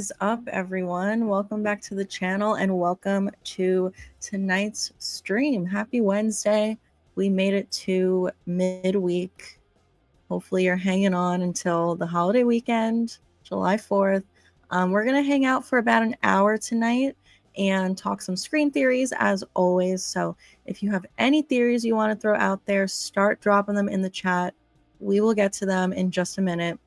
is up, everyone? Welcome back to the channel and welcome to tonight's stream. Happy Wednesday. We made it to midweek. Hopefully you're hanging on until the holiday weekend, July 4th. We're going to hang out for about an hour tonight and talk some screen theories as always. So if you have any theories you want to throw out there, start dropping them in the chat. We will get to them in just a minute.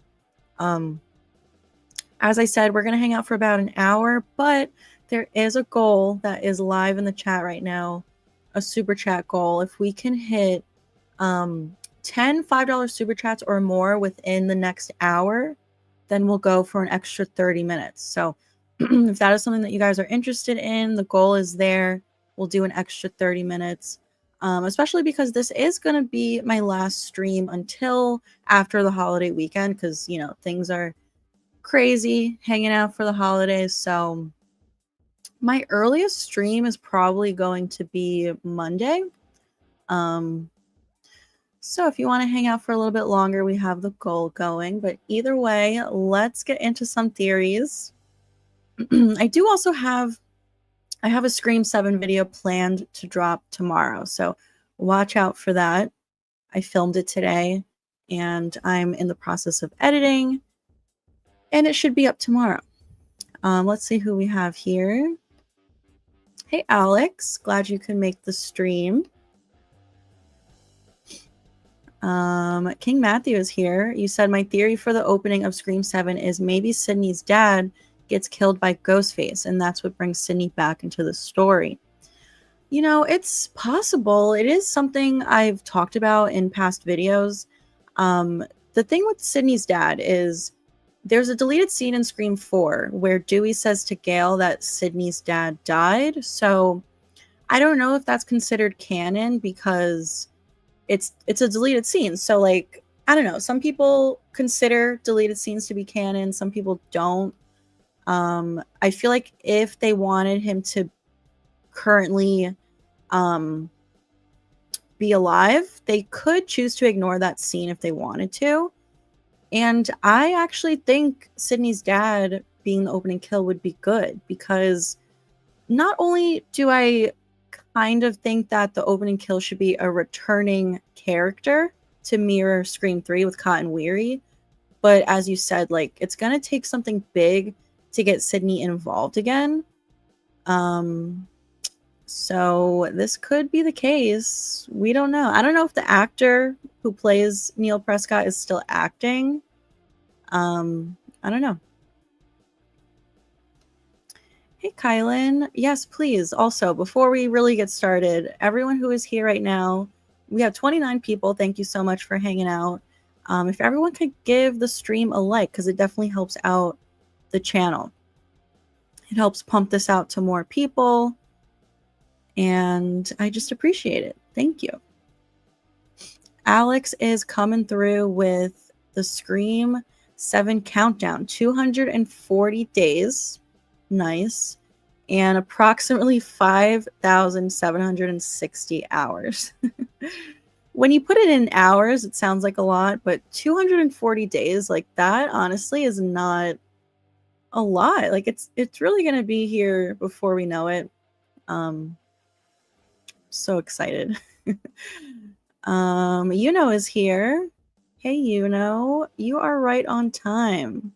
As I said, we're going to hang out for about an hour, but there is a goal that is live in the chat right now, a super chat goal. If we can hit 10 $5 super chats or more within the next hour, then we'll go for an extra 30 minutes. So if that is something that you guys are interested in, the goal is there. We'll do an extra 30 minutes, especially because this is going to be my last stream until after the holiday weekend because, you know, things are crazy hanging out for the holidays. So my earliest stream is probably going to be Monday. So if you want to hang out for a little bit longer, we have the goal going. But either way, let's get into some theories. I do also have a Scream 7 video planned to drop tomorrow. So watch out for that. I filmed it today and I'm in the process of editing. And it should be up tomorrow. Let's see who we have here. Hey, Alex. Glad you could make the stream. King Matthew is here. You said my theory for the opening of Scream 7 is maybe Sydney's dad gets killed by Ghostface, and that's what brings Sydney back into the story. You know, it's possible. It is something I've talked about in past videos. The thing with Sydney's dad is there's a deleted scene in Scream 4 where Dewey says to Gale that Sydney's dad died. So I don't know if that's considered canon because it's a deleted scene. So like, I don't know. Some people consider deleted scenes to be canon. Some people don't. I feel like if they wanted him to currently be alive, they could choose to ignore that scene if they wanted to. And I actually think Sydney's dad being the opening kill would be good because not only do I kind of think that the opening kill should be a returning character to mirror Scream 3 with Cotton Weary, but as you said, like it's going to take something big to get Sydney involved again. So this could be the case. We don't know. I don't know if the actor who plays Neil Prescott is still acting. I don't know. Hey, Kylan. Yes, please. Also, before we really get started, everyone who is here right now, we have 29 people. Thank you so much for hanging out. If everyone could give the stream a like, because it definitely helps out the channel. It helps pump this out to more people. And I just appreciate it. Thank you. Alex is coming through with the Scream 7 countdown. 240 days. Nice. And approximately 5,760 hours. When you put it in hours, it sounds like a lot, but 240 days, like that, honestly, is not a lot. Like it's really going to be here before we know it. So excited. Yuno is here. Hey, Yuno, you are right on time.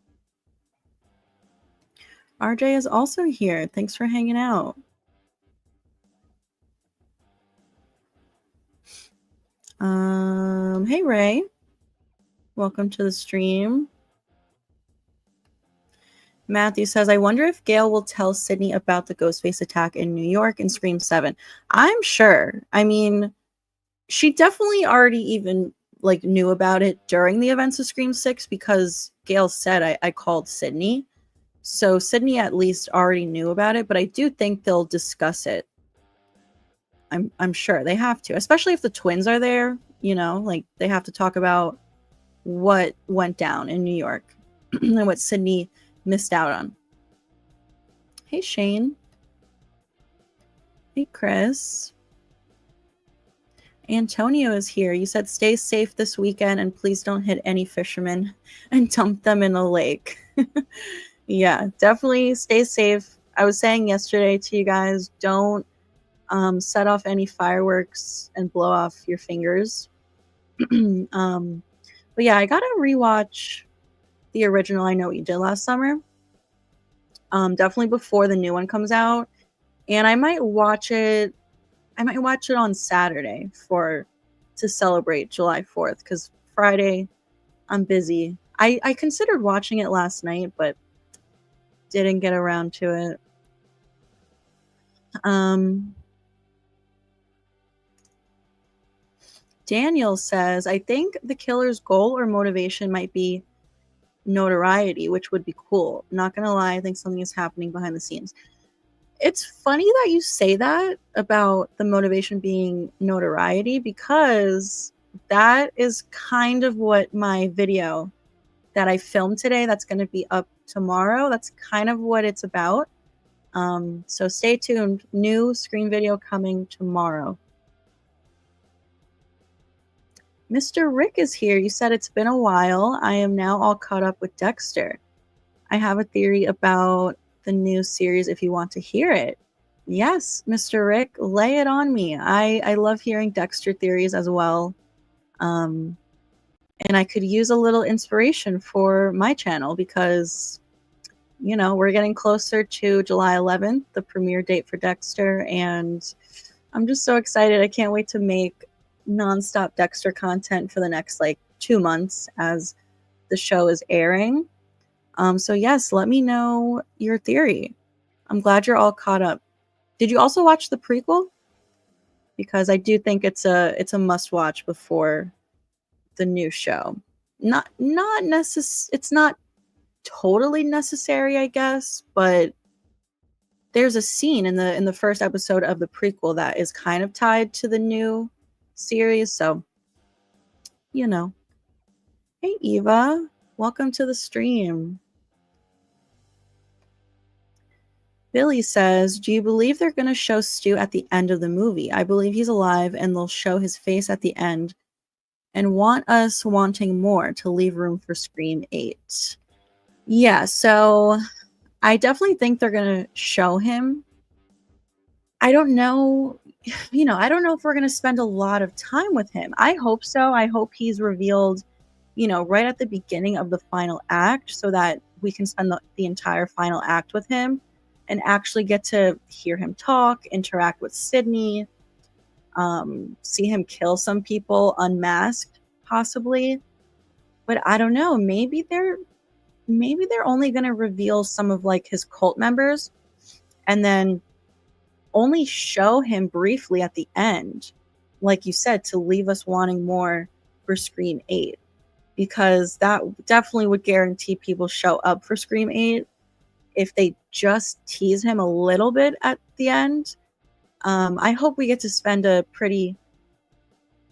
RJ is also here. Thanks for hanging out. Hey, Ray. Welcome to the stream. Matthew says, I wonder if Gale will tell Sydney about the Ghostface attack in New York in Scream 7. I'm sure. I mean, she definitely already even like knew about it during the events of Scream 6 because Gale said I called Sydney. So Sydney at least already knew about it, but I do think they'll discuss it. I'm sure they have to, especially if the twins are there, you know, like they have to talk about what went down in New York and what Sydney missed out on. Hey, Shane. Hey, Chris. Antonio is here. You said stay safe this weekend and please don't hit any fishermen and dump them in a lake. Yeah, definitely stay safe. I was saying yesterday to you guys, don't set off any fireworks and blow off your fingers. But yeah, I gotta rewatch the original I Know What You Did Last Summer. Definitely before the new one comes out. And I might watch it on Saturday to celebrate July 4th, because Friday I'm busy. I considered watching it last night, but didn't get around to it. Daniel says, I think the killer's goal or motivation might be notoriety, which would be cool. Not gonna lie, I think something is happening behind the scenes. It's funny that you say that about the motivation being notoriety, because that is kind of what my video that I filmed today, that's going to be up tomorrow, that's kind of what it's about. So stay tuned. New screen video coming tomorrow. Mr. Rick is here. You said it's been a while. I am now all caught up with Dexter. I have a theory about the new series if you want to hear it. Yes, Mr. Rick, lay it on me. I love hearing Dexter theories as well. And I could use a little inspiration for my channel because, you know, we're getting closer to July 11th, the premiere date for Dexter, and I'm just so excited. I can't wait to make nonstop Dexter content for the next 2 months as the show is airing. So yes, let me know your theory. I'm glad you're all caught up. Did you also watch the prequel? Because I do think it's a must watch before the new show. It's not totally necessary, I guess, but there's a scene in the first episode of the prequel that is kind of tied to the new series, so you know. Hey Eva, welcome to the stream. Billy says, do you believe they're going to show Stu at the end of the movie? I believe he's alive and they'll show his face at the end and want us wanting more to leave room for Scream 8. Yeah, so I definitely think they're going to show him. I don't know, I don't know if we're going to spend a lot of time with him. I hope so. I hope he's revealed, right at the beginning of the final act so that we can spend the entire final act with him and actually get to hear him talk, interact with Sydney, see him kill some people unmasked, possibly. But I don't know. Maybe they're only going to reveal some of his cult members and then only show him briefly at the end, like you said, to leave us wanting more for Scream 8, because that definitely would guarantee people show up for Scream 8 if they just tease him a little bit at the end. I hope we get to spend a pretty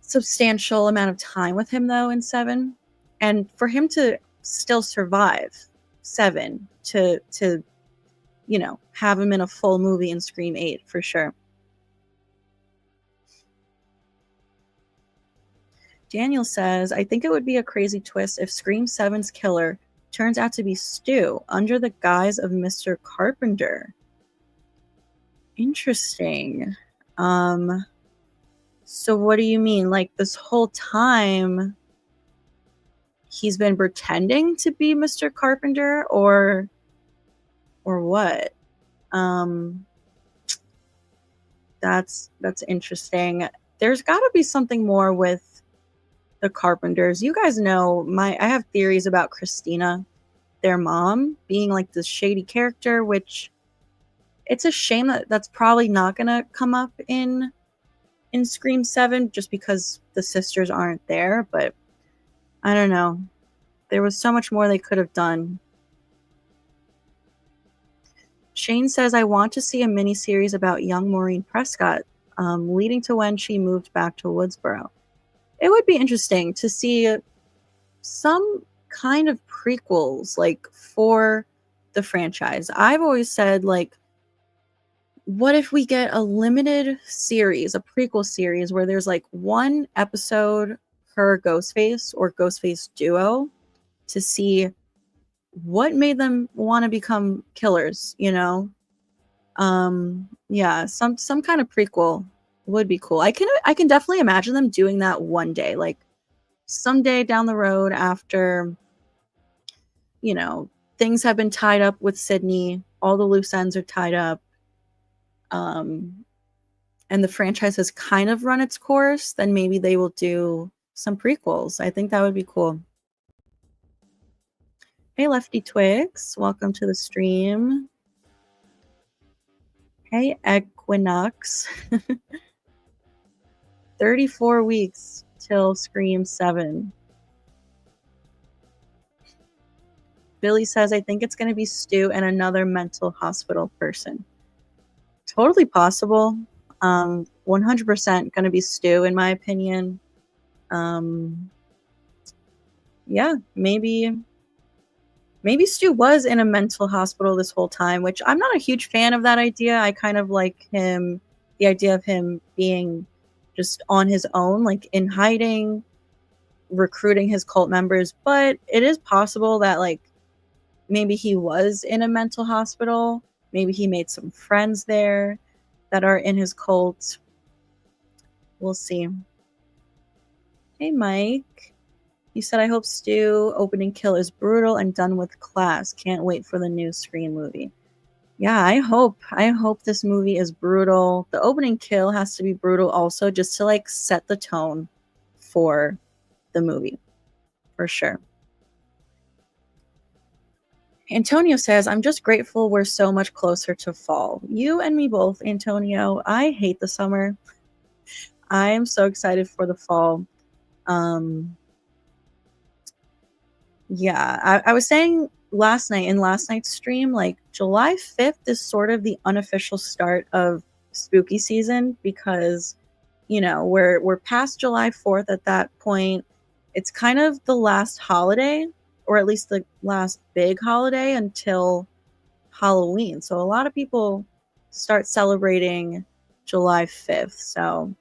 substantial amount of time with him, though, in 7. And for him to still survive 7, to have him in a full movie in Scream 8, for sure. Daniel says, I think it would be a crazy twist if Scream 7's killer turns out to be Stu under the guise of Mr. Carpenter. Interesting. So what do you mean? This whole time he's been pretending to be Mr. Carpenter, or what? That's interesting. There's got to be something more with the Carpenters. You guys know I have theories about Christina, their mom, being this shady character, which it's a shame that that's probably not going to come up in Scream 7 just because the sisters aren't there, but I don't know. There was so much more they could have done. Shane says, I want to see a miniseries about young Maureen Prescott, leading to when she moved back to Woodsboro. It would be interesting to see some kind of prequels, for the franchise. I've always said, what if we get a limited series, a prequel series, where there's one episode per Ghostface or Ghostface duo to see what made them want to become killers, you know? Yeah, some kind of prequel would be cool. I can definitely imagine them doing that one day, like someday down the road after, you know, things have been tied up with Sydney, all the loose ends are tied up, um, and the franchise has kind of run its course, then maybe they will do some prequels. I think that would be cool. Hey, Lefty Twigs, welcome to the stream. Hey, Equinox. 34 weeks till Scream 7. Billy says, I think it's going to be Stu and another mental hospital person. Totally possible. 100% going to be Stu, in my opinion. Yeah, maybe Stu was in a mental hospital this whole time, which I'm not a huge fan of that idea. I kind of like the idea of him being just on his own, like in hiding, recruiting his cult members. But it is possible that like maybe he was in a mental hospital. Maybe he made some friends there that are in his cult. We'll see. Hey, Mike. You said, I hope Stu opening kill is brutal and done with class. Can't wait for the new Scream movie. Yeah, I hope this movie is brutal. The opening kill has to be brutal also, just to like set the tone for the movie, for sure. Antonio says, I'm just grateful we're so much closer to fall. You and me both, Antonio. I hate the summer. I am so excited for the fall. Yeah, I was saying last night in last night's stream, like July 5th is sort of the unofficial start of spooky season because, you know, we're past July 4th at that point. It's kind of the last holiday, or at least the last big holiday until Halloween. So a lot of people start celebrating July 5th. So,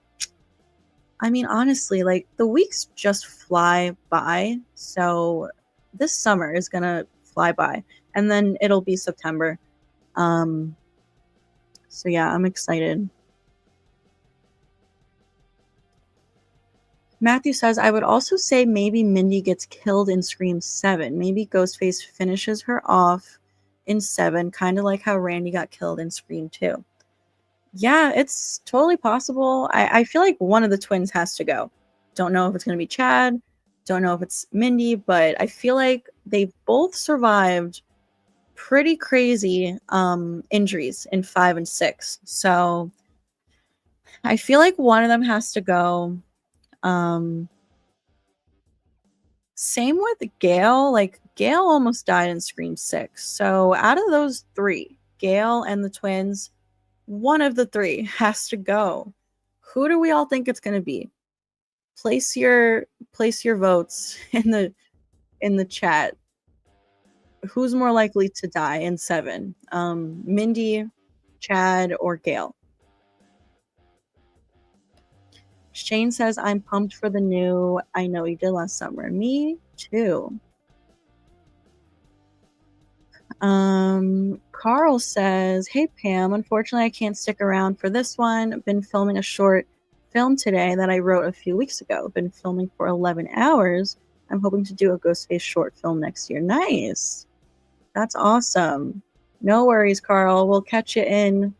I mean, honestly, like the weeks just fly by. So this summer is going to fly by and then it'll be September. So yeah, I'm excited. Matthew says, I would also say maybe Mindy gets killed in Scream 7. Maybe Ghostface finishes her off in 7, kind of like how Randy got killed in Scream 2. Yeah, it's totally possible. I feel like one of the twins has to go. Don't know if it's going to be Chad. Don't know if it's Mindy, but I feel like they both survived pretty crazy injuries in 5 and 6. So I feel like one of them has to go. Same with Gale. Like Gale almost died in Scream 6. So out of those 3, Gale and the twins, one of the 3 has to go. Who do we all think it's going to be? Place your votes in the chat. Who's more likely to die in 7? Mindy, Chad, or Gale? Shane says, I'm pumped for the new I Know You Did Last Summer. Me too. Carl says, hey Pam, unfortunately I can't stick around for this one. Been filming a short film today that I wrote a few weeks ago. Been filming for 11 hours. I'm hoping to do a Ghostface short film next year. Nice. That's awesome. No worries, Carl. We'll catch you in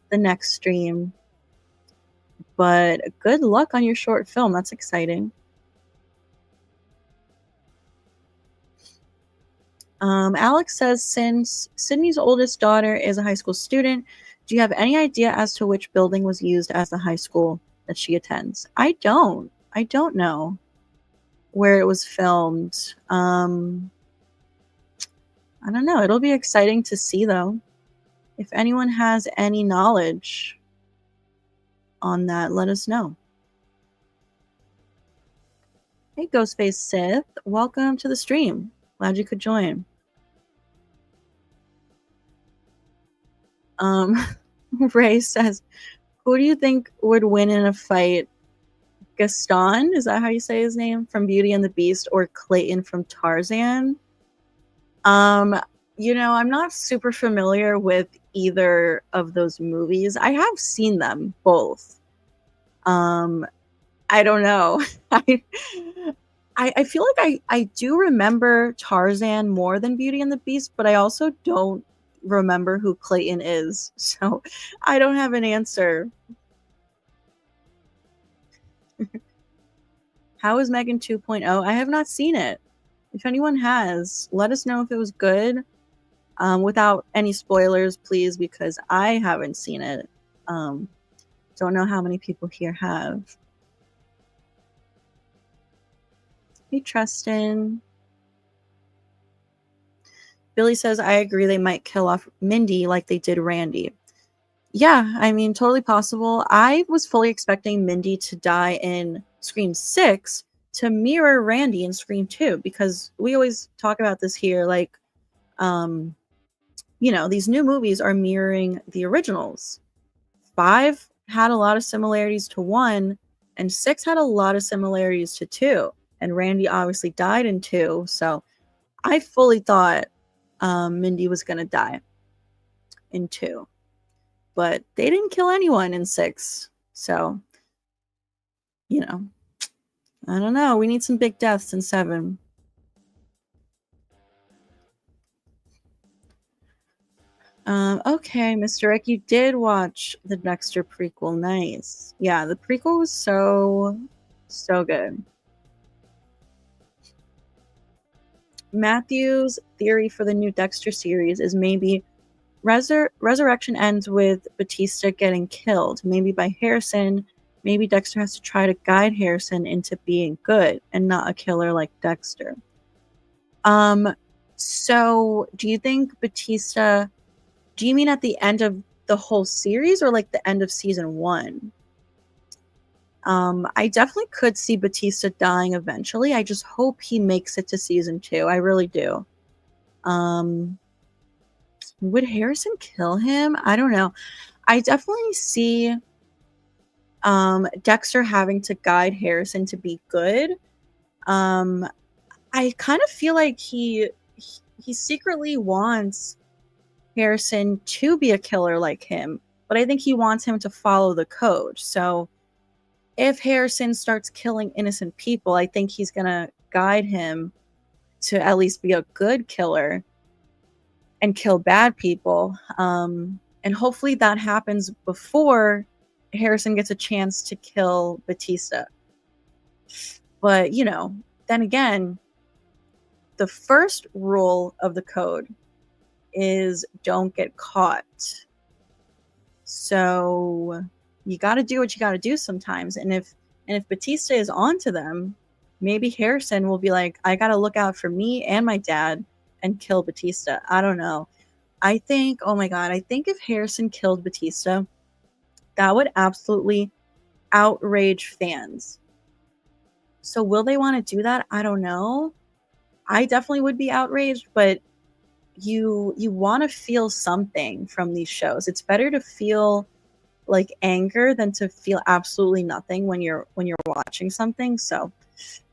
the next stream. But good luck on your short film. That's exciting. Alex says, since Sydney's oldest daughter is a high school student, do you have any idea as to which building was used as the high school that she attends? I don't know where it was filmed. I don't know. It'll be exciting to see, though. If anyone has any knowledge on that, let us know. Hey, Ghostface Sith. Welcome to the stream. Glad you could join. Ray says, who do you think would win in a fight? Gaston, is that how you say his name, from Beauty and the Beast, or Clayton from Tarzan? I'm not super familiar with either of those movies. I have seen them both. Um, I don't know. I I feel like I do remember Tarzan more than Beauty and the Beast, but I also don't remember who Clayton is. So I don't have an answer. How is Megan 2.0? I have not seen it. If anyone has, let us know if it was good. Without any spoilers, please, because I haven't seen it. Don't know how many people here have. Hey, Tristan. Billy says, I agree they might kill off Mindy like they did Randy. Yeah, I mean, totally possible. I was fully expecting Mindy to die in Scream 6 to mirror Randy in Scream 2, because we always talk about this here, like, these new movies are mirroring the originals. 5 had a lot of similarities to 1, and 6 had a lot of similarities to 2. And Randy obviously died in 2, so I fully thought Mindy was going to die in 2. But they didn't kill anyone in 6. So, I don't know. We need some big deaths in 7. Okay, Mr. Rick, you did watch the Dexter prequel. Nice. Yeah, the prequel was so good. Matthew's theory for the new Dexter series is maybe Resurrection ends with Batista getting killed, maybe by Harrison. Maybe Dexter has to try to guide Harrison into being good and not a killer like Dexter. So do you think Batista, do you mean at the end of the whole series or like the end of season 1? I definitely could see Batista dying eventually. I just hope he makes it to season 2. I really do. Would Harrison kill him? I don't know. I definitely see Dexter having to guide Harrison to be good. I kind of feel like he secretly wants Harrison to be a killer like him, but I think he wants him to follow the code. So if Harrison starts killing innocent people, I think he's gonna guide him to at least be a good killer and kill bad people. And hopefully that happens before Harrison gets a chance to kill Batista. But, then again, the first rule of the code is don't get caught. So you got to do what you got to do sometimes. And if Batista is onto them, maybe Harrison will be like, I got to look out for me and my dad and kill Batista. I don't know. I think, oh my God, I think if Harrison killed Batista, that would absolutely outrage fans. So will they want to do that? I don't know. I definitely would be outraged, but you want to feel something from these shows. It's better to feel like anger than to feel absolutely nothing when you're watching something. So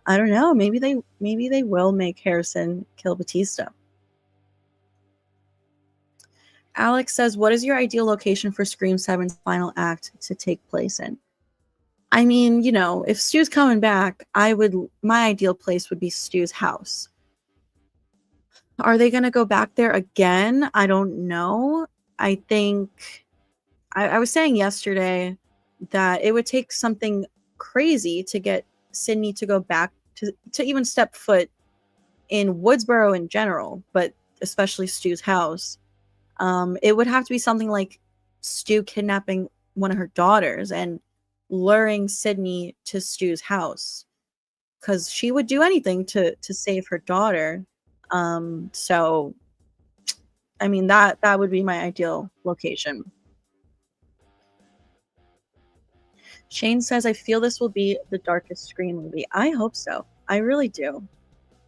I don't know. Maybe they will make Harrison kill Batista. Alex says, what is your ideal location for Scream 7's final act to take place in? I mean, if Stu's coming back, my ideal place would be Stu's house. Are they going to go back there again? I don't know. I think I was saying yesterday that it would take something crazy to get Sydney to go back to even step foot in Woodsboro in general, but especially Stu's house. It would have to be something like Stu kidnapping one of her daughters and luring Sydney to Stu's house, because she would do anything to save her daughter. So I mean that would be my ideal location. Shane says, I feel this will be the darkest Scream movie. I hope so. I really do.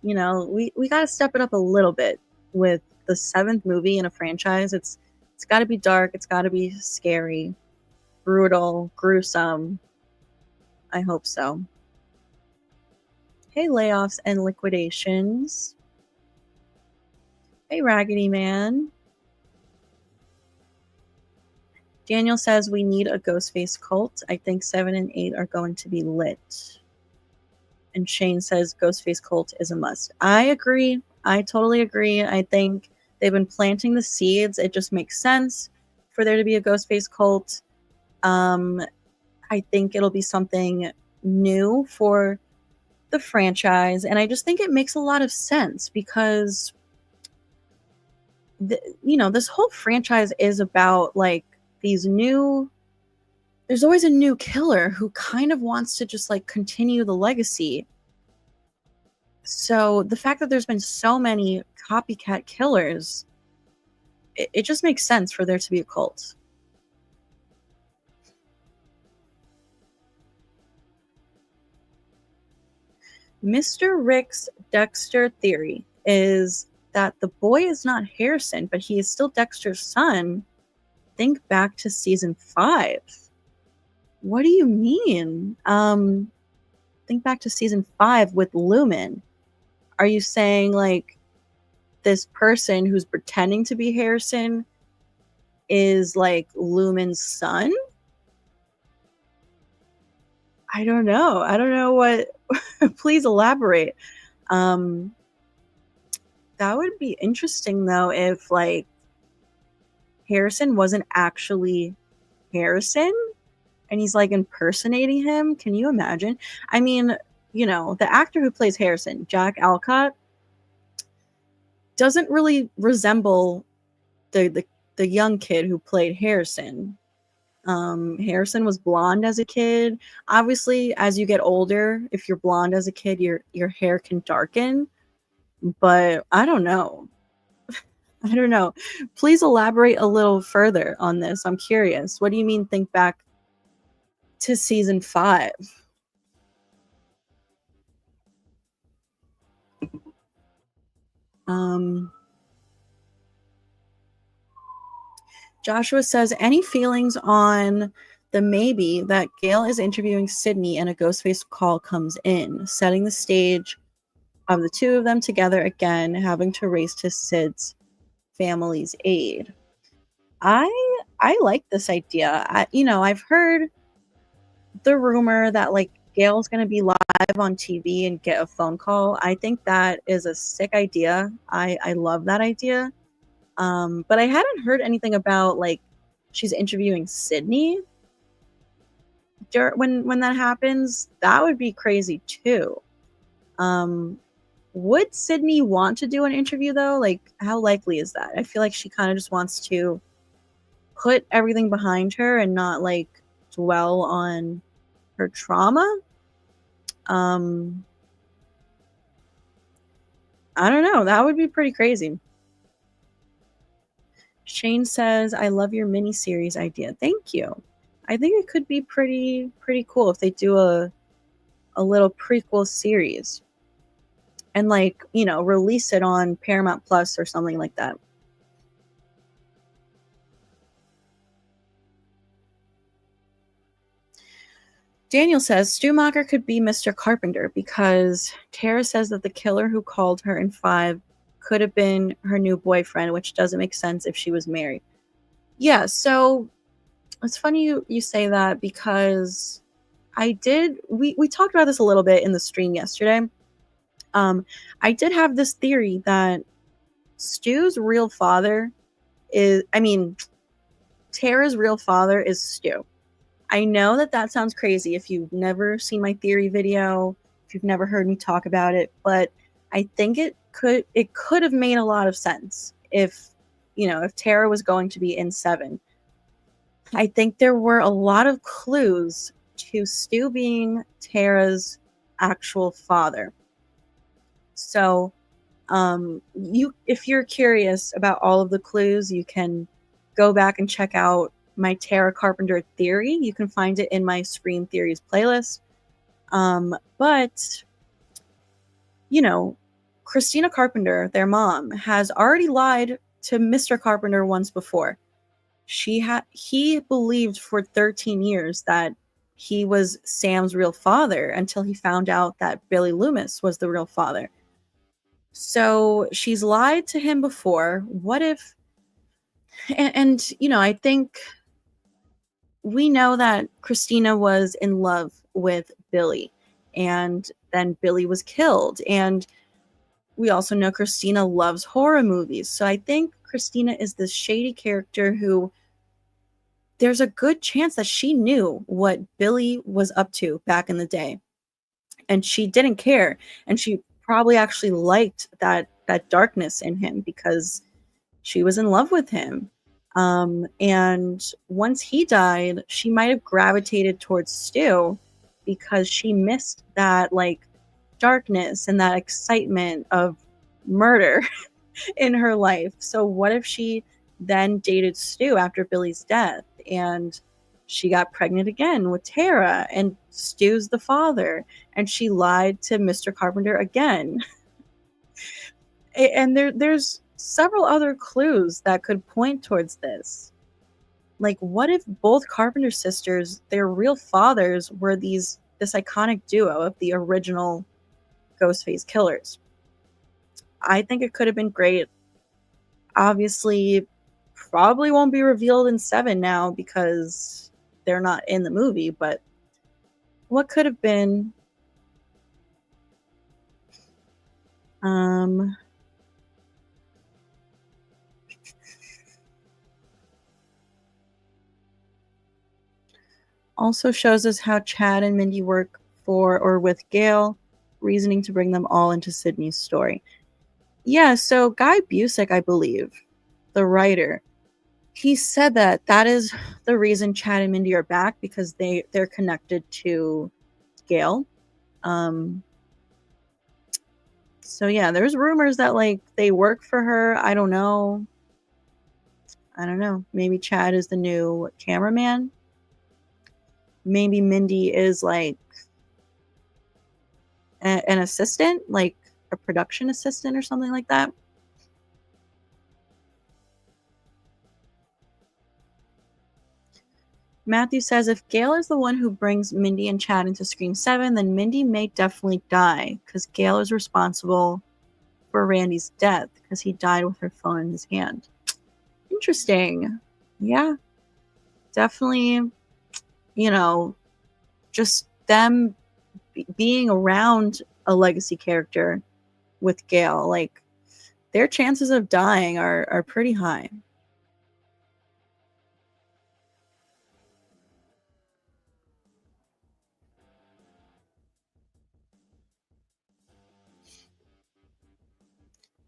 We got to step it up a little bit with the 7th movie in a franchise. It's got to be dark. It's got to be scary, brutal, gruesome. I hope so. Hey, layoffs and liquidations. Hey, Raggedy Man. Daniel says we need a Ghostface cult. I think 7 and 8 are going to be lit. And Shane says Ghostface cult is a must. I agree. I totally agree. I think they've been planting the seeds. It just makes sense for there to be a Ghostface cult. I think it'll be something new for the franchise, and I just think it makes a lot of sense because this whole franchise is about like these new there's always a new killer who kind of wants to just like continue the legacy. So the fact that there's been so many copycat killers, it just makes sense for there to be a cult. Mr. Rick's Dexter theory is that the boy is not Harrison, but he is still Dexter's son. Think back to season 5. What do you mean? Think back to season 5 with Lumen. Are you saying like this person who's pretending to be Harrison is like Lumen's son? I don't know. I don't know what. Please elaborate. That would be interesting though if like Harrison wasn't actually Harrison and he's like impersonating him. Can you imagine? I mean, the actor who plays Harrison, Jack Alcott, doesn't really resemble the young kid who played Harrison. Harrison was blonde as a kid. Obviously, as you get older, if you're blonde as a kid, your hair can darken. But I don't know. I don't know. Please elaborate a little further on this. I'm curious. What do you mean think back to season 5? Joshua says, any feelings on the maybe that Gale is interviewing Sydney and a Ghostface call comes in, setting the stage of the two of them together again, having to race to Sid's family's aid? I like this idea. I've heard the rumor that like Gale's going to be live on TV and get a phone call. I think that is a sick idea. I love that idea. But I hadn't heard anything about like she's interviewing Sydney when that happens. That would be crazy too. Would Sydney want to do an interview though? Like, how likely is that? I feel like she kind of just wants to put everything behind her and not like dwell on her trauma. I don't know. That would be pretty crazy. Shane says, I love your miniseries idea. Thank you. I think it could be pretty cool if they do a little prequel series and like, release it on Paramount Plus or something like that. Daniel says Stu Macher could be Mr. Carpenter because Tara says that the killer who called her in 5 could have been her new boyfriend, which doesn't make sense if she was married. Yeah, so it's funny you say that because we talked about this a little bit in the stream yesterday. I did have this theory that Stu's real father Tara's real father is Stu. I know that sounds crazy if you've never seen my theory video, if you've never heard me talk about it, but I think it could have made a lot of sense if Tara was going to be in 7. I think there were a lot of clues to Stu being Tara's actual father. So, if you're curious about all of the clues, you can go back and check out my Tara Carpenter theory. You can find it in my Scream Theories playlist. But Christina Carpenter, their mom, has already lied to Mr. Carpenter once before. He believed for 13 years that he was Sam's real father until he found out that Billy Loomis was the real father. So she's lied to him before. What if, and you know, I think we know that Christina was in love with Billy, and then Billy was killed. And we also know Christina loves horror movies. So I think Christina is this shady character who there's a good chance that she knew what Billy was up to back in the day, and she didn't care. And she probably actually liked that darkness in him because she was in love with him. And once he died, she might have gravitated towards Stu because she missed that like darkness and that excitement of murder in her life. So what if she then dated Stu after Billy's death and she got pregnant again with Tara and Stu's the father and she lied to Mr. Carpenter again? And there's several other clues that could point towards this. Like, what if both Carpenter sisters, their real fathers, were this iconic duo of the original Ghostface killers? I think it could have been great. Obviously, probably won't be revealed in 7 now because they're not in the movie, but what could have been? Also shows us how Chad and Mindy work for or with Gale, reasoning to bring them all into Sydney's story. Yeah, so Guy Busick, I believe, the writer, he said that is the reason Chad and Mindy are back because they're connected to Gale. So yeah, there's rumors that like they work for her. I don't know. Maybe Chad is the new cameraman. Maybe Mindy is like an assistant, like a production assistant or something like that. Matthew says if Gale is the one who brings Mindy and Chad into Scream 7, then Mindy may definitely die because Gale is responsible for Randy's death because he died with her phone in his hand. Interesting. Yeah. Definitely, you know, just them being around a legacy character with Gale, like their chances of dying are pretty high.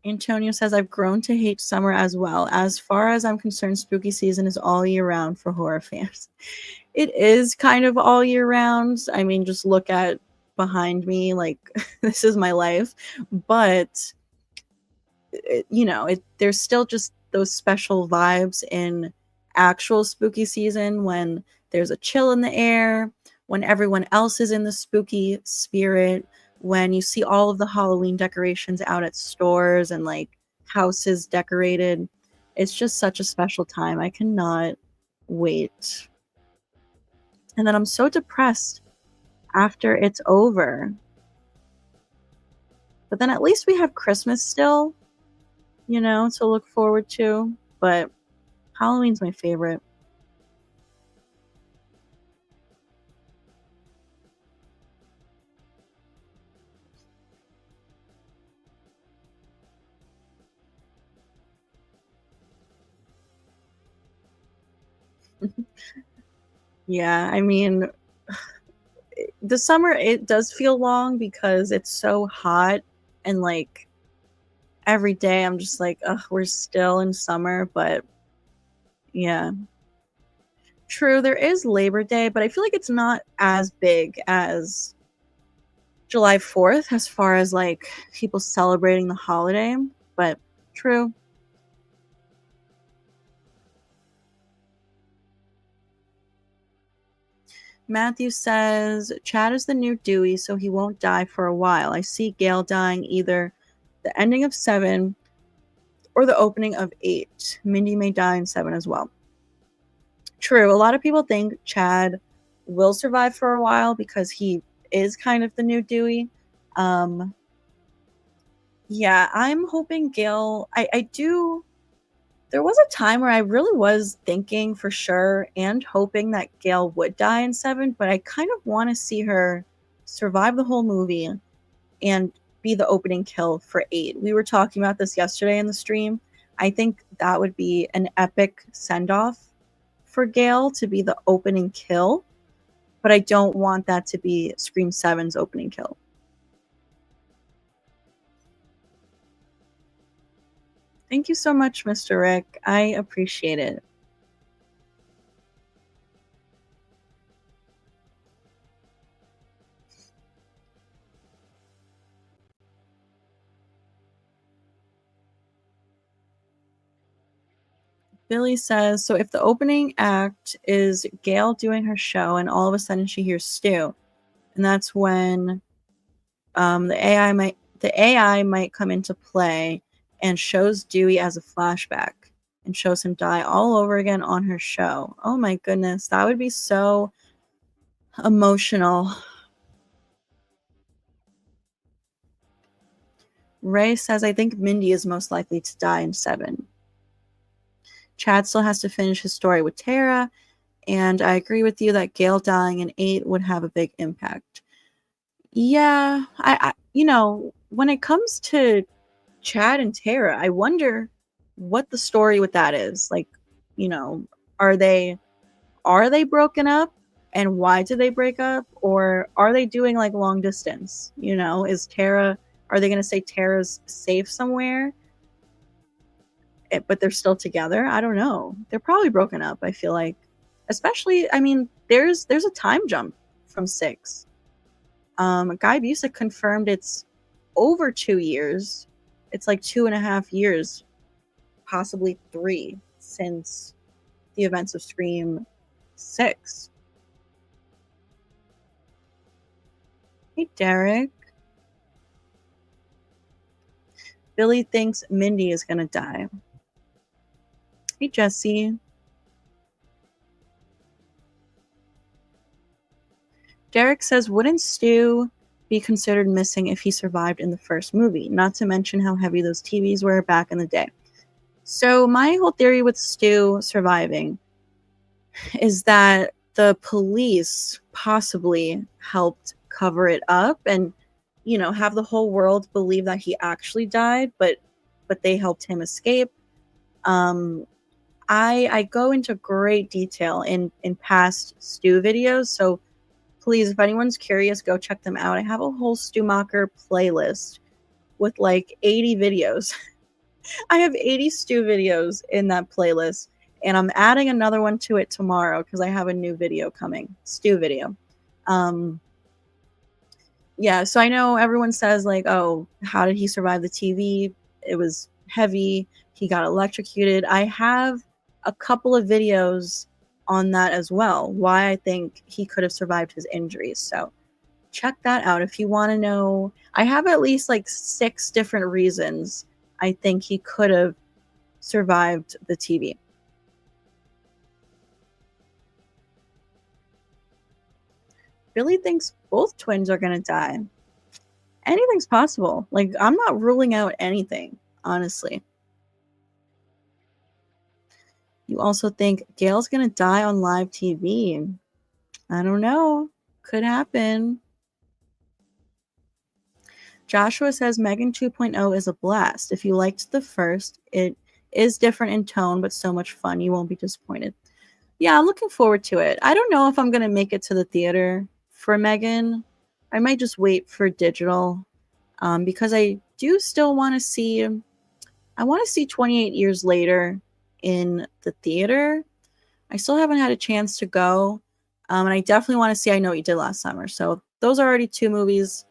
Antonio says, I've grown to hate summer as well. As far as I'm concerned, spooky season is all year round for horror fans. It is kind of all year round. I mean, just look at behind me. Like, this is my life. But, there's still just those special vibes in actual spooky season when there's a chill in the air, when everyone else is in the spooky spirit, when you see all of the Halloween decorations out at stores and like houses decorated. It's just such a special time. I cannot wait. And then I'm so depressed after it's over. But then at least we have Christmas still, to look forward to. But Halloween's my favorite. Yeah, I mean, the summer, it does feel long because it's so hot and like every day I'm just like, ugh, we're still in summer, but yeah. True, there is Labor Day, but I feel like it's not as big as July 4th as far as like people celebrating the holiday, but true. Matthew says Chad is the new Dewey, so he won't die for a while. I see Gale dying either the ending of 7 or the opening of 8. Mindy may die in 7 as well. True. A lot of people think Chad will survive for a while because he is kind of the new Dewey. Yeah, I'm hoping Gale. I do. There was a time where I really was thinking for sure and hoping that Gale would die in 7, but I kind of want to see her survive the whole movie and be the opening kill for 8. We were talking about this yesterday in the stream. I think that would be an epic send-off for Gale to be the opening kill, but I don't want that to be Scream 7's opening kill. Thank you so much, Mr. Rick. I appreciate it. Billy says, so if the opening act is Gale doing her show and all of a sudden she hears Stu, and that's when the AI might come into play and shows Dewey as a flashback and shows him die all over again on her show. Oh my goodness, that would be so emotional. Ray says, I think Mindy is most likely to die in 7. Chad still has to finish his story with Tara, and I agree with you that Gale dying in 8 would have a big impact. Yeah, I when it comes to Chad and Tara, I wonder what the story with that is. Like, you know, are they broken up, and why did they break up, or are they doing like long distance? Is Tara are they going to say Tara's safe somewhere, but they're still together? I don't know. They're probably broken up, I feel like. Especially, I mean, there's a time jump from 6. Guy Busick confirmed it's over 2 years. It's like 2.5 years, possibly 3, since the events of Scream 6. Hey, Derek. Billy thinks Mindy is gonna die. Hey, Jesse. Derek says, wouldn't Stu be considered missing if he survived in the first movie? Not to mention how heavy those TVs were back in the day. So my whole theory with Stu surviving is that the police possibly helped cover it up and, have the whole world believe that he actually died, but they helped him escape. I go into great detail in past Stu videos, so please, if anyone's curious, go check them out. I have a whole Stu Macher playlist with like 80 videos. I have 80 Stu videos in that playlist, and I'm adding another one to it tomorrow because I have a new video coming, Stu video. Yeah, so I know everyone says like, oh, how did he survive the TV? It was heavy. He got electrocuted. I have a couple of videos on that as well, why I think he could have survived his injuries. So check that out if you want to know. I have at least like 6 different reasons I think he could have survived the TV. Billy thinks both twins are going to die. Anything's possible. Like, I'm not ruling out anything, honestly. You also think Gale's going to die on live TV. I don't know. Could happen. Joshua says Megan 2.0 is a blast. If you liked the first, it is different in tone, but so much fun. You won't be disappointed. Yeah, I'm looking forward to it. I don't know if I'm going to make it to the theater for Megan. I might just wait for digital because I do still want to see. I want to see 28 Years Later in the theater. I still haven't had a chance to go. And I definitely want to see I Know What You Did Last Summer. So those are already 2 movies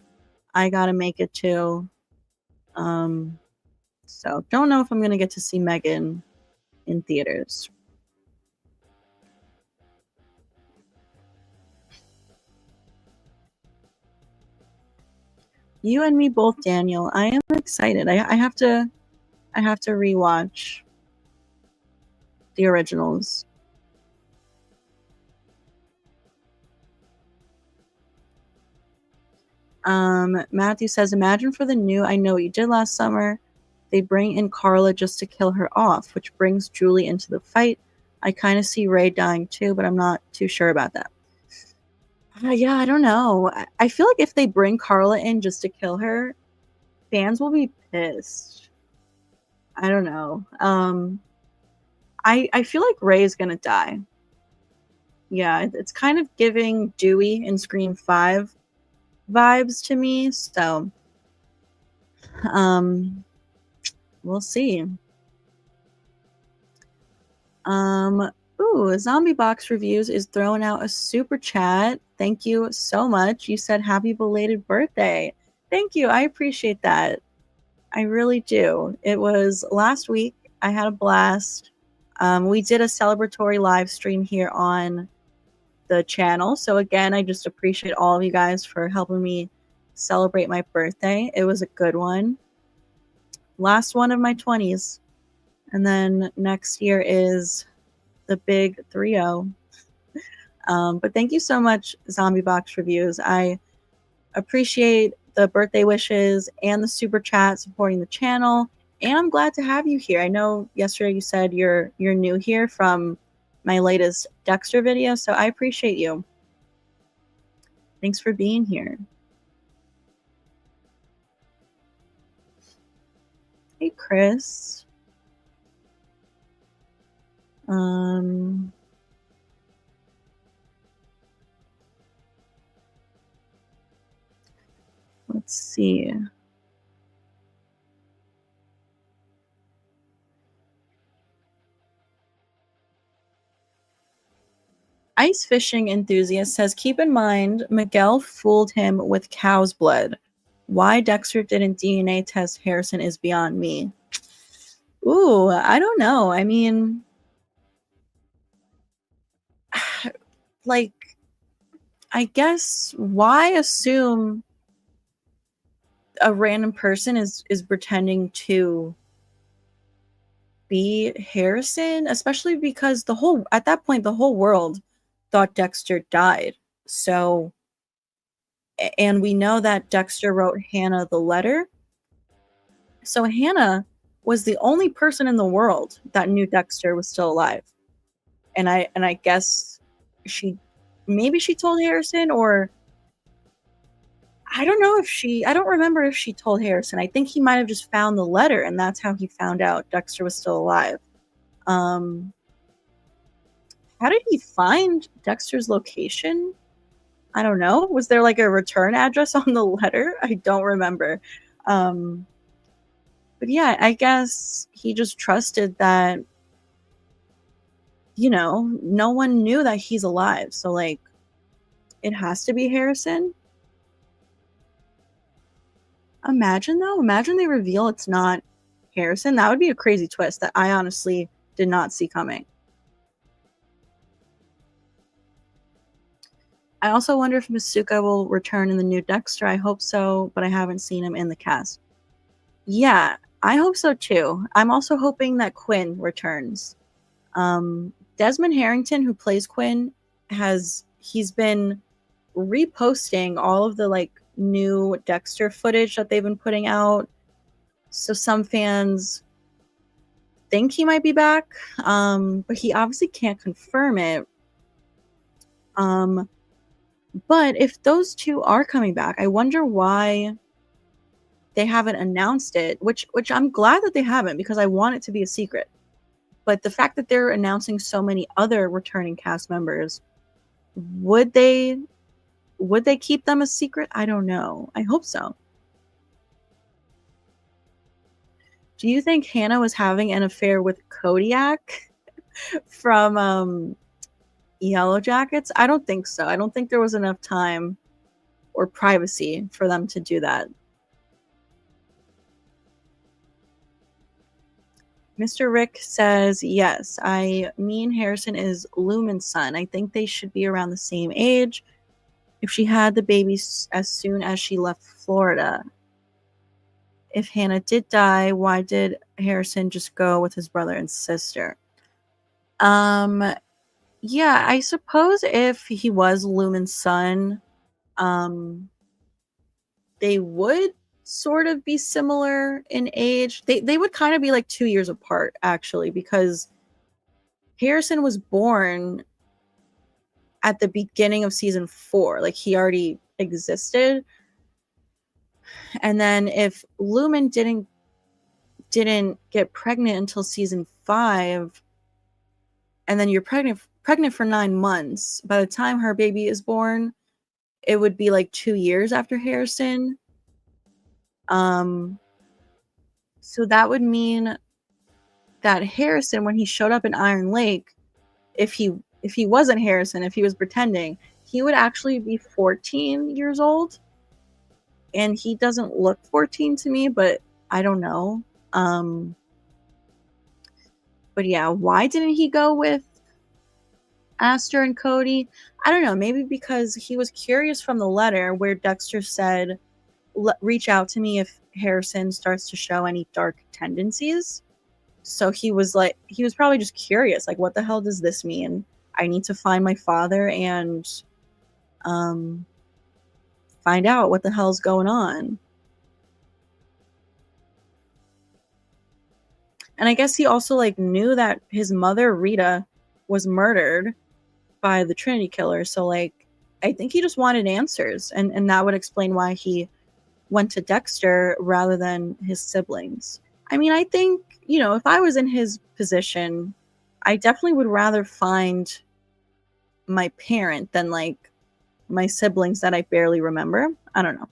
I got to make it to. So don't know if I'm going to get to see Megan in theaters. You and me both, Daniel. I am excited. I have to rewatch the originals. Matthew says, imagine for the new I Know What You Did Last Summer, they bring in Carla just to kill her off, which brings Julie into the fight. I kind of see Ray dying too, but I'm not too sure about that. Yeah, I don't know. I feel like if they bring Carla in just to kill her, fans will be pissed. I don't know. I feel like Ray is gonna die. Yeah, it's kind of giving Dewey in Scream 5 vibes to me, so we'll see. Ooh, Zombie Box Reviews is throwing out a super chat. Thank you so much. You said happy belated birthday. Thank you. I appreciate that. I really do. It was last week. I had a blast. We did a celebratory live stream here on the channel. So again, I just appreciate all of you guys for helping me celebrate my birthday. It was a good one. Last one of my 20s. And then next year is the big 3-0. But thank you so much, Zombie Box Reviews. I appreciate the birthday wishes and the super chat supporting the channel. And I'm glad to have you here. I know yesterday you said you're new here from my latest Dexter video, so I appreciate you. Thanks for being here. Hey, Chris. Let's see. Ice fishing enthusiast says, keep in mind, Miguel fooled him with cow's blood. Why Dexter didn't DNA test Harrison is beyond me. Ooh, I don't know. I mean, like, I guess why assume a random person is pretending to be Harrison, especially because at that point the whole world thought Dexter died. So, and we know that Dexter wrote Hannah the letter. So Hannah was the only person in the world that knew Dexter was still alive. And I guess maybe she told Harrison, or I don't know I don't remember if she told Harrison. I think he might have just found the letter and that's how he found out Dexter was still alive. How did he find Dexter's location? I don't know. Was there like a return address on the letter? I don't remember. But yeah, I guess he just trusted that, no one knew that he's alive. So like, it has to be Harrison. Imagine they reveal it's not Harrison. That would be a crazy twist that I honestly did not see coming. I also wonder if Masuka will return in the new Dexter. I hope so, but I haven't seen him in the cast. Yeah, I hope so too. I'm also hoping that Quinn returns. Desmond Harrington, who plays Quinn, he's been reposting all of the like new Dexter footage that they've been putting out. So some fans think he might be back, but he obviously can't confirm it. But if those two are coming back, I wonder why they haven't announced it, which I'm glad that they haven't, because I want it to be a secret. But the fact that they're announcing so many other returning cast members, would they keep them a secret? I don't know. I hope so. Do you think Hannah was having an affair with Kodiak from Yellow Jackets? I don't think so. I don't think there was enough time or privacy for them to do that. Mr. Rick says, yes, Harrison is Lumen's son. I think they should be around the same age. If she had the baby as soon as she left Florida. If Hannah did die, why did Harrison just go with his brother and sister? Yeah, I suppose if he was Lumen's son, they would sort of be similar in age. They would kind of be like 2 years apart, actually, because Harrison was born at the beginning of season 4. Like, he already existed. And then if Lumen didn't get pregnant until season 5, and then you're pregnant for 9 months, by the time her baby is born, it would be like 2 years after Harrison. So that would mean that Harrison, when he showed up in Iron Lake, if he wasn't Harrison, if he was pretending, he would actually be 14 years old. And he doesn't look 14 to me, but I don't know. But yeah, why didn't he go with Aster and Cody? I don't know. Maybe because he was curious from the letter where Dexter said, reach out to me if Harrison starts to show any dark tendencies. So he was probably just curious, like, what the hell does this mean? I need to find my father and find out what the hell's going on. And I guess he also like knew that his mother, Rita, was murdered by the Trinity Killer. So like, I think he just wanted answers, and that would explain why he went to Dexter rather than his siblings. I mean, I think, if I was in his position, I definitely would rather find my parent than like my siblings that I barely remember. I don't know.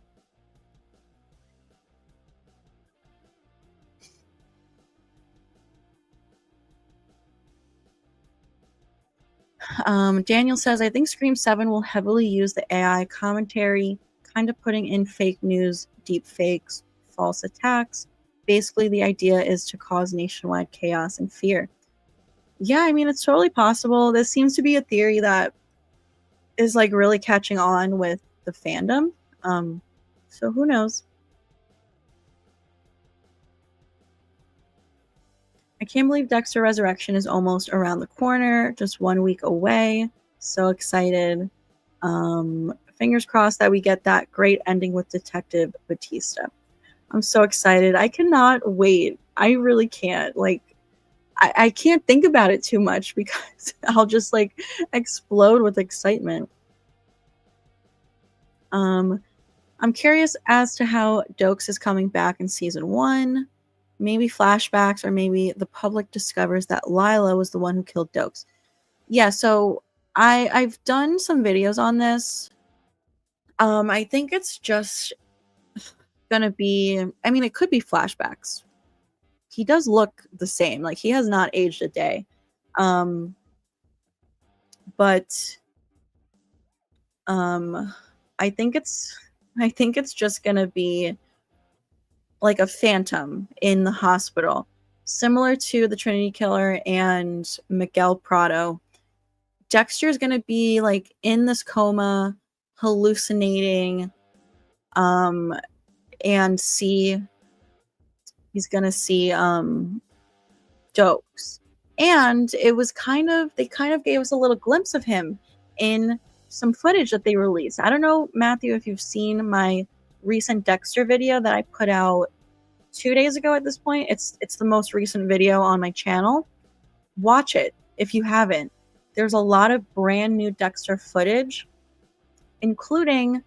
Daniel says, I think Scream 7 will heavily use the AI commentary, kind of putting in fake news, deep fakes, false attacks. Basically, the idea is to cause nationwide chaos and fear. Yeah, I mean, it's totally possible. This seems to be a theory that is like really catching on with the fandom. So who knows? I can't believe Dexter Resurrection is almost around the corner, just 1 week away. So excited. Fingers crossed that we get that great ending with Detective Batista. I'm so excited. I cannot wait. I really can't. Like, I can't think about it too much because I'll just like explode with excitement. I'm curious as to how Doakes is coming back in season 1. Maybe flashbacks, or maybe the public discovers that Lila was the one who killed Doakes. Yeah, so I've done some videos on this. I think it's just gonna be, I mean, it could be flashbacks. He does look the same, like he has not aged a day. But I think it's just gonna be like a phantom in the hospital, similar to the Trinity Killer and Miguel Prado. Dexter's gonna be like in this coma, hallucinating, and he's gonna see Doakes. And they kind of gave us a little glimpse of him in some footage that they released. I don't know, Matthew, if you've seen my recent Dexter video that I put out 2 days ago at this point. It's the most recent video on my channel. Watch it if you haven't. There's a lot of brand new Dexter footage, including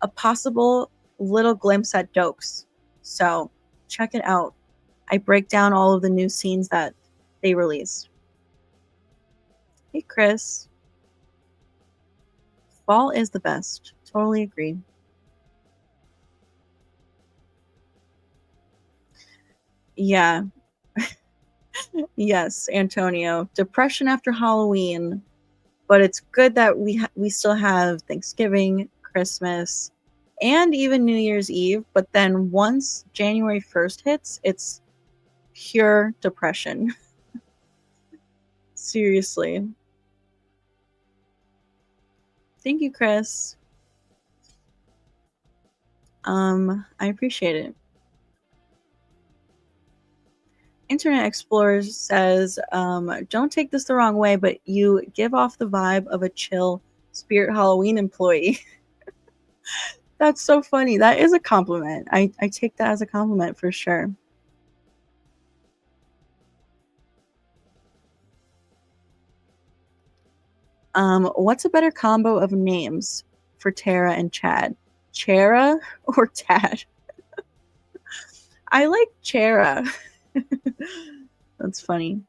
a possible little glimpse at Doakes. So check it out. I break down all of the new scenes that they released. Hey, Chris. Fall is the best. Totally agree. Yeah. Yes, Antonio. Depression after Halloween, but it's good that we still have Thanksgiving, Christmas, and even New Year's Eve. But then once January 1st hits, it's pure depression. Seriously. Thank you, Chris. I appreciate it. Internet Explorer says, don't take this the wrong way, but you give off the vibe of a chill Spirit Halloween employee. That's so funny. That is a compliment. I take that as a compliment for sure. What's a better combo of names for Tara and Chad? Chara or Tad? I like Chara. That's funny.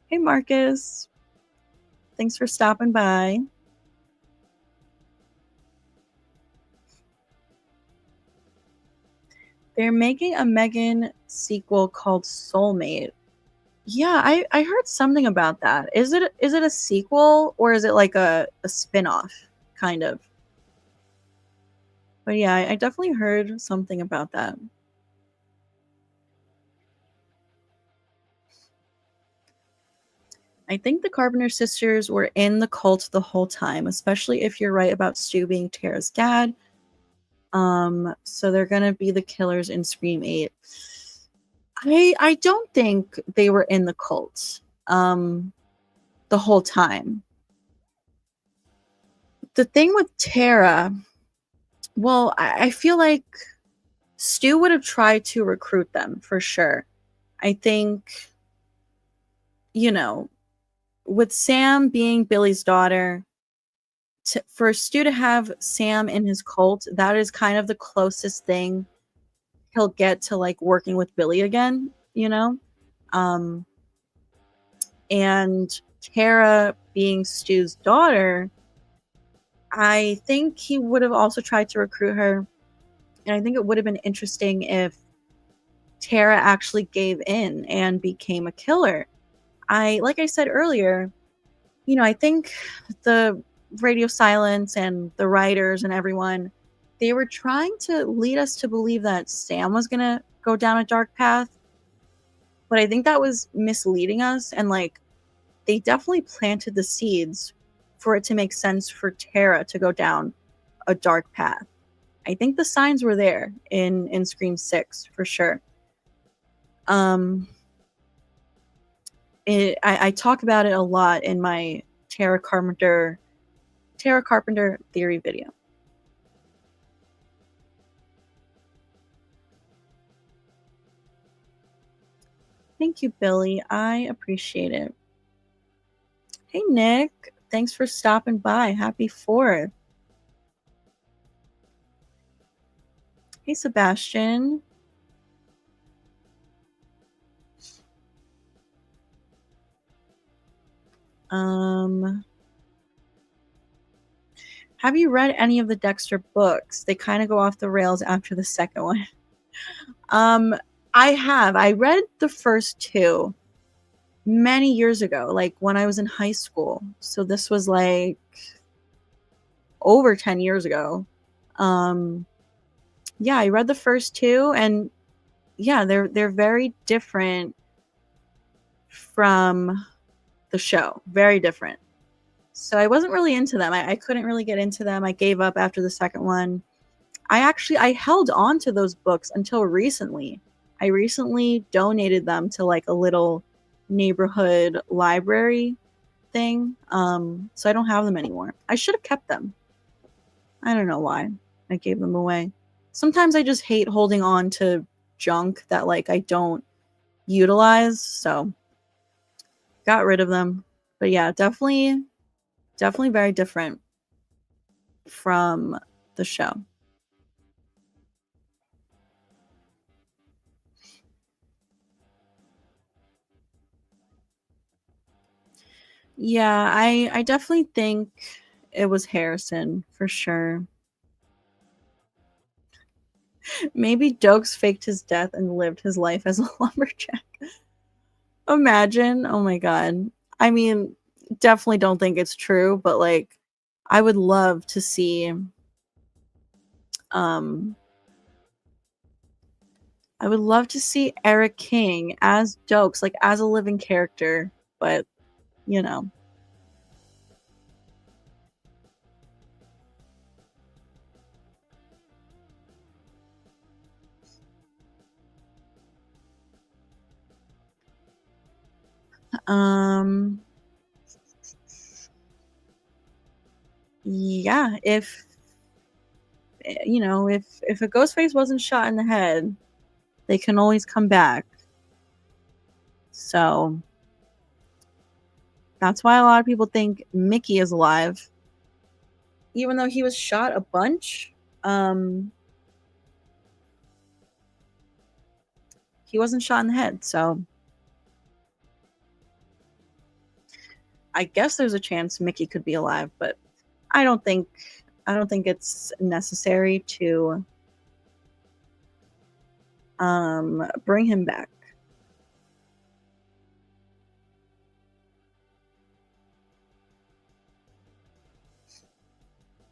Hey, Marcus. Thanks for stopping by. They're making a Megan sequel called Soulmate. Yeah, I heard something about that. Is it a sequel or is it like a spin-off kind of? But yeah, I definitely heard something about that. I think the Carpenter sisters were in the cult the whole time, especially if you're right about Stu being Tara's dad. So they're gonna be the killers in Scream 8. I don't think they were in the cult the whole time. The thing with Tara, well, I feel like Stu would have tried to recruit them for sure. I think, you know, with Sam being Billy's daughter, for Stu to have Sam in his cult, that is kind of the closest thing he'll get to like working with Billy again, you know? Um, and Tara being Stu's daughter, I think he would have also tried to recruit her. And I think it would have been interesting if Tara actually gave in and became a killer. Like I said earlier, I think the radio silence and the writers and everyone, they were trying to lead us to believe that Sam was going to go down a dark path. But I think that was misleading us. And like, they definitely planted the seeds for it to make sense for Tara to go down a dark path. I think the signs were there in Scream 6 for sure. I talk about it a lot in my Tara Carpenter theory video. Thank you, Billy. I appreciate it. Hey, Nick. Thanks for stopping by. Happy 4th. Hey, Sebastian. Have you read any of the Dexter books? They kind of go off the rails after the second one. I have. I read the first 2 many years ago, like when I was in high school. So this was like over 10 years ago. Yeah, I read the first 2 and yeah, they're very different from the show. Very different. So I wasn't really into them. I couldn't really get into them. I gave up after the second one. I held on to those books until recently. I recently donated them to like a little neighborhood library thing. So I don't have them anymore. I should have kept them. I don't know why I gave them away. Sometimes I just hate holding on to junk that like I don't utilize. So got rid of them. But yeah, definitely very different from the show. Yeah, I definitely think it was Harrison for sure. Maybe Doakes faked his death and lived his life as a lumberjack. Imagine. Oh my god. I mean, definitely don't think it's true, but like I would love to see Eric King as Doakes, like as a living character, but you know. Yeah, if you know, if a Ghostface wasn't shot in the head, they can always come back. So that's why a lot of people think Mickey is alive, even though he was shot a bunch. He wasn't shot in the head, so I guess there's a chance Mickey could be alive, but I don't think it's necessary to bring him back.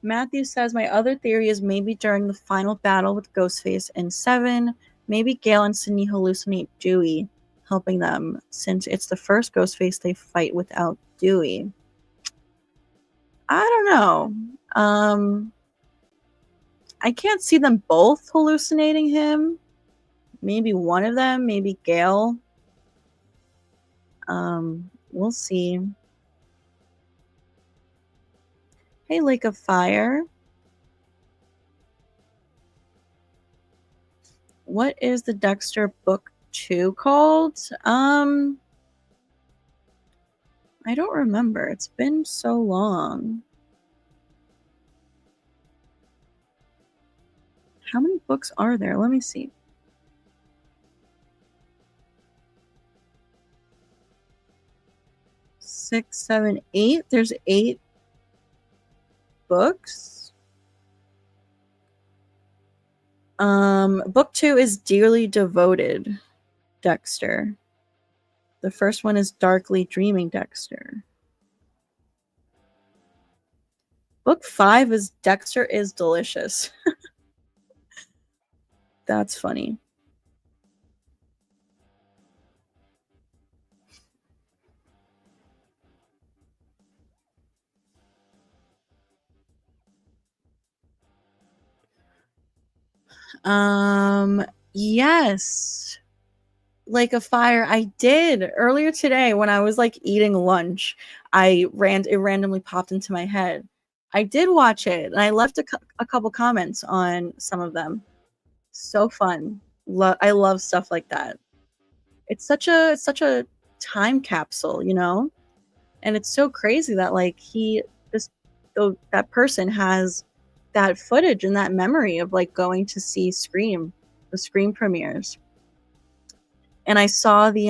Matthew says, my other theory is maybe during the final battle with Ghostface in 7, maybe Gale and Sidney hallucinate Dewey, helping them, since it's the first Ghostface they fight without Dewey. I don't know. I can't see them both hallucinating him. Maybe one of them, maybe Gale. We'll see. Hey, Lake of Fire. What is the Dexter book 2 called? I don't remember. It's been so long. How many books are there? Let me see. 6, 7, 8. There's 8 books. Book 2 is Dearly Devoted Dexter. The first one is Darkly Dreaming Dexter. Book 5 is Dexter is Delicious. That's funny. Yes. Lake of Fire, I did earlier today when I was like eating lunch. It randomly popped into my head. I did watch it, and I left a couple comments on some of them. So fun. I love stuff like that. It's such a time capsule, you know? And it's so crazy that like that person has that footage and that memory of like going to see the Scream premieres. And I saw the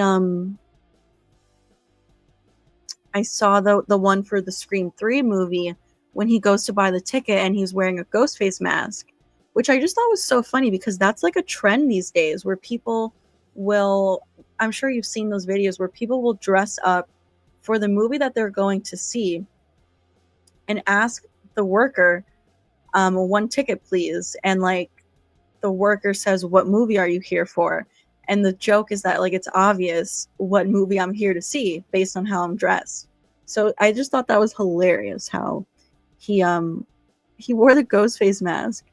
one for the Scream 3 movie when he goes to buy the ticket and he's wearing a Ghostface mask, which I just thought was so funny because that's like a trend these days where people will, I'm sure you've seen those videos where people will dress up for the movie that they're going to see and ask the worker, one ticket please, and like the worker says, what movie are you here for? And the joke is that like it's obvious what movie I'm here to see based on how I'm dressed. So I just thought that was hilarious how he wore the Ghostface mask.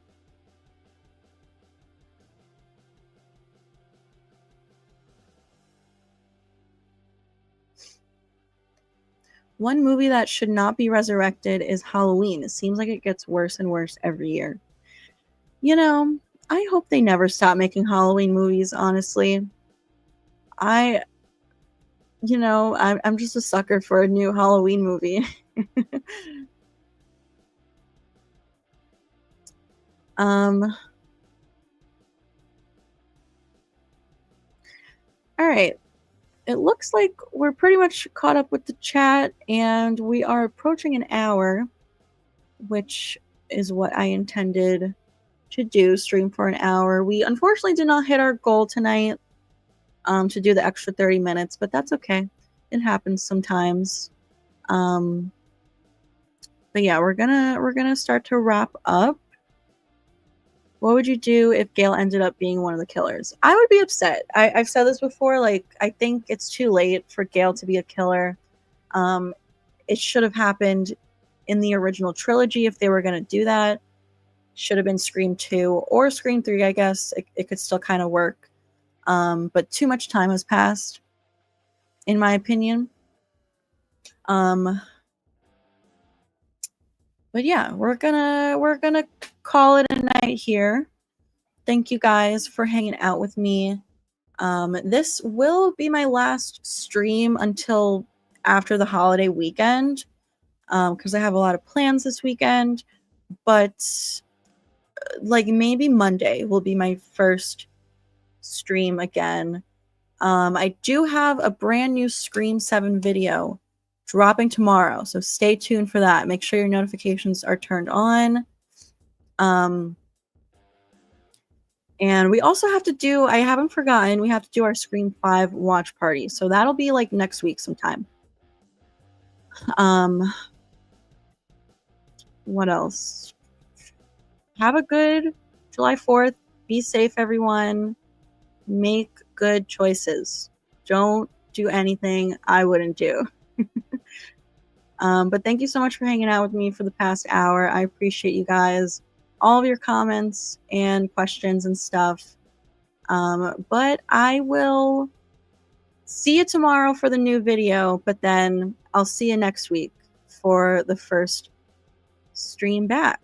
One movie that should not be resurrected is Halloween. It seems like it gets worse and worse every year. You know, I hope they never stop making Halloween movies, honestly. I'm just a sucker for a new Halloween movie. All right. It looks like we're pretty much caught up with the chat, and we are approaching an hour, which is what I intended to do, stream for an hour. We unfortunately did not hit our goal tonight to do the extra 30 minutes, but that's okay. It happens sometimes. But yeah, we're gonna start to wrap up. What would you do if Gale ended up being one of the killers? I would be upset. I've said this before. Like, I think it's too late for Gale to be a killer. It should have happened in the original trilogy if they were going to do that. Should have been Scream 2 or Scream 3, I guess. It could still kind of work. But too much time has passed, in my opinion. But yeah, we're gonna call it a night here. Thank you guys for hanging out with me. This will be my last stream until after the holiday weekend, because I have a lot of plans this weekend. But like maybe Monday will be my first stream again. I do have a brand new Scream 7 video dropping tomorrow, so stay tuned for that. Make sure your notifications are turned on. And we also have to do, I haven't forgotten, we have to do our Scream 5 watch party. So that'll be like next week sometime. What else? Have a good July 4th. Be safe, everyone. Make good choices. Don't do anything I wouldn't do. But thank you so much for hanging out with me for the past hour. I appreciate you guys. All of your comments and questions and stuff. But I will see you tomorrow for the new video, but then I'll see you next week for the first stream back.